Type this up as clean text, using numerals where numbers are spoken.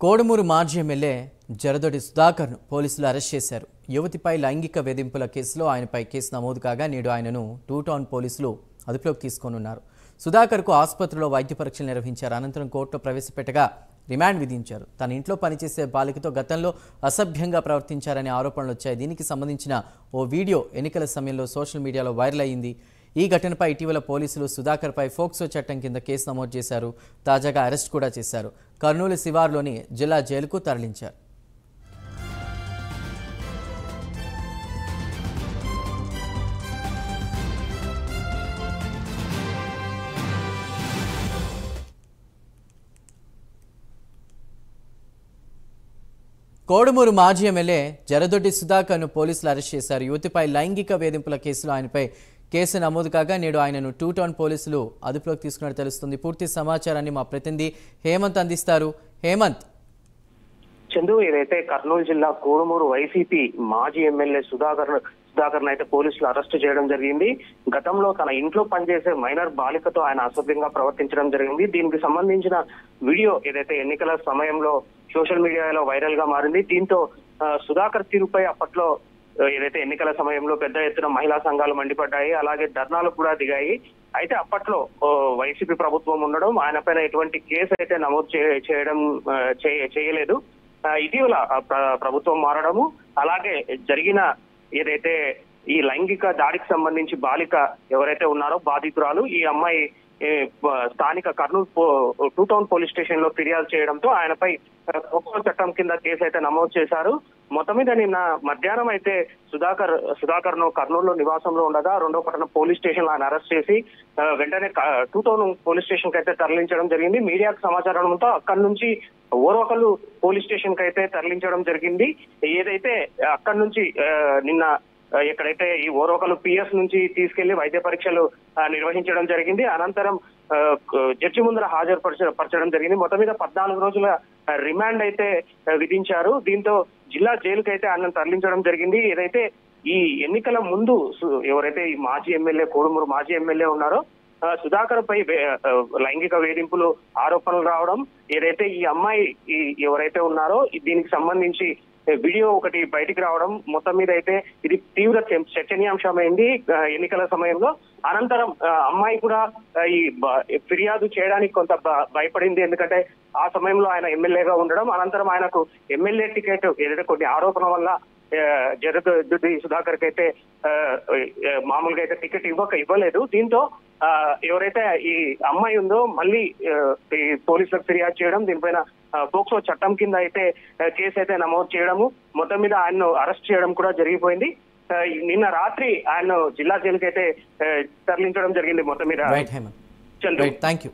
కోడుమూరు మాజీ ఎమ్మెల్యే జరదొడి సుధాకర్ను పోలీసులు అరెస్ట్ చేశారు. యువతిపై లైంగిక వేధింపుల కేసులో ఆయనపై కేసు నమోదు కాగా నేడు ఆయనను టూ టౌన్ పోలీసులు అదుపులోకి తీసుకోనున్నారు. సుధాకర్కు ఆసుపత్రిలో వైద్య పరీక్షలు నిర్వహించారు. అనంతరం కోర్టులో ప్రవేశపెట్టగా రిమాండ్ విధించారు. తన ఇంట్లో పనిచేసే బాలికతో గతంలో అసభ్యంగా ప్రవర్తించారనే ఆరోపణలు వచ్చాయి. దీనికి సంబంధించిన ఓ వీడియో ఎన్నికల సమయంలో సోషల్ మీడియాలో వైరల్ అయింది. ఈ ఘటనపై ఇటీవల పోలీసులు సుధాకర్పై ఫోక్సో చట్టం కింద కేసు నమోదు చేశారు. తాజాగా అరెస్ట్ కూడా చేశారు. కర్నూలు శివార్లోని జిల్లా జైలుకు తరలించారు. కోడుమూరు మాజీ ఎమ్మెల్యే జరదొడ్డి సుధాకర్ను పోలీసులు అరెస్ట్ చేశారు. యువతిపై లైంగిక వేధింపుల కేసులో ఆయనపై కేసు నమోదు కాగా నేడు ఆయనను టూ టౌన్ పోలీసులు అదుపులోకి తీసుకున్నట్టు తెలుస్తుంది. పూర్తి సమాచారాన్ని మా ప్రతినిధి హేమంత్ అందిస్తారు. హేమంత్, చందు, ఏదైతే కర్నూలు జిల్లా కోడుమూరు వైసీపీ మాజీ ఎమ్మెల్యే సుధాకర్ అయితే పోలీసులు అరెస్ట్ చేయడం జరిగింది. గతంలో తన ఇంట్లో పనిచేసే మైనర్ బాలికతో ఆయన అసభ్యంగా ప్రవర్తించడం జరిగింది. దీనికి సంబంధించిన వీడియో ఏదైతే ఎన్నికల సమయంలో సోషల్ మీడియాలో వైరల్ గా మారింది. దీంతో సుధాకర్ తీరుపై అప్పట్లో ఏదైతే ఎన్నికల సమయంలో పెద్ద ఎత్తున మహిళా సంఘాలు మండిపడ్డాయి. అలాగే ధర్నాలు కూడా దిగాయి. అయితే అప్పట్లో వైసీపీ ప్రభుత్వం ఉండడం, ఆయన పైన ఎటువంటి కేసు అయితే నమోదు చేయలేదు. ఇటీవల ప్రభుత్వం మారడము, అలాగే జరిగిన ఏదైతే ఈ లైంగిక దాడికి సంబంధించి బాలిక ఎవరైతే ఉన్నారో బాధితురాలు, ఈ అమ్మాయి స్థానిక Kurnool two town police station లో ఫిర్యాదు చేయడంతో ఆయనపై పోక్సో చట్టం కింద కేసు అయితే నమోదు చేశారు. మొత్తం మీద నిన్న మధ్యాహ్నం అయితే సుధాకర్ ను కర్నూలులో నివాసంలో ఉండగా రెండో పట్టణ పోలీస్ స్టేషన్ లో ఆయన అరెస్ట్ చేసి వెంటనే టూ టౌన్ పోలీస్ స్టేషన్ కి అయితే తరలించడం జరిగింది. మీడియాకు సమాచారంతో అక్కడి నుంచి ఓర్వకల్లు పోలీస్ స్టేషన్ కి అయితే తరలించడం జరిగింది. ఏదైతే అక్కడి నుంచి నిన్న ఎక్కడైతే ఈ ఓర్వకల్లు పిఎస్ నుంచి తీసుకెళ్లి వైద్య పరీక్షలు నిర్వహించడం జరిగింది. అనంతరం జడ్జి ముందర హాజరుపరచడం జరిగింది. మొత్తం మీద 14 రోజుల రిమాండ్ అయితే విధించారు. దీంతో జిల్లా జైలుకి అయితే ఆయన తరలించడం జరిగింది. ఏదైతే ఈ ఎన్నికల ముందు ఎవరైతే ఈ మాజీ ఎమ్మెల్యే కోడుమూరు మాజీ ఎమ్మెల్యే ఉన్నారో సుధాకర్ పై లైంగిక వేధింపులు ఆరోపణలు రావడం, ఏదైతే ఈ అమ్మాయి ఎవరైతే ఉన్నారో దీనికి సంబంధించి వీడియో ఒకటి బయటికి రావడం, మొత్తం మీద అయితే ఇది తీవ్ర చర్చనీయాంశమైంది ఎన్నికల సమయంలో. అనంతరం అమ్మాయి కూడా ఈ ఫిర్యాదు చేయడానికి కొంత భయపడింది. ఎందుకంటే ఆ సమయంలో ఆయన ఎమ్మెల్యేగా ఉండడం, అనంతరం ఆయనకు ఎమ్మెల్యే టికెట్ ఏదైతే కొన్ని ఆరోపణ వల్ల జరదొడ్డి సుధాకర్ కి అయితే మామూలుగా అయితే టికెట్ ఇవ్వలేదు. దీంతో ఎవరైతే ఈ అమ్మాయి ఉందో మళ్ళీ ఈ పోలీసులకు ఫిర్యాదు చేయడం, దీనిపైన పోక్సో చట్టం కింద అయితే కేసు అయితే నమోదు చేయడము, మొత్తం మీద ఆయన్ను అరెస్ట్ చేయడం కూడా జరిగిపోయింది. నిన్న రాత్రి ఆయన జిల్లా జైలుకి అయితే తరలించడం జరిగింది. మొత్తం మీద థ్యాంక్ యూ.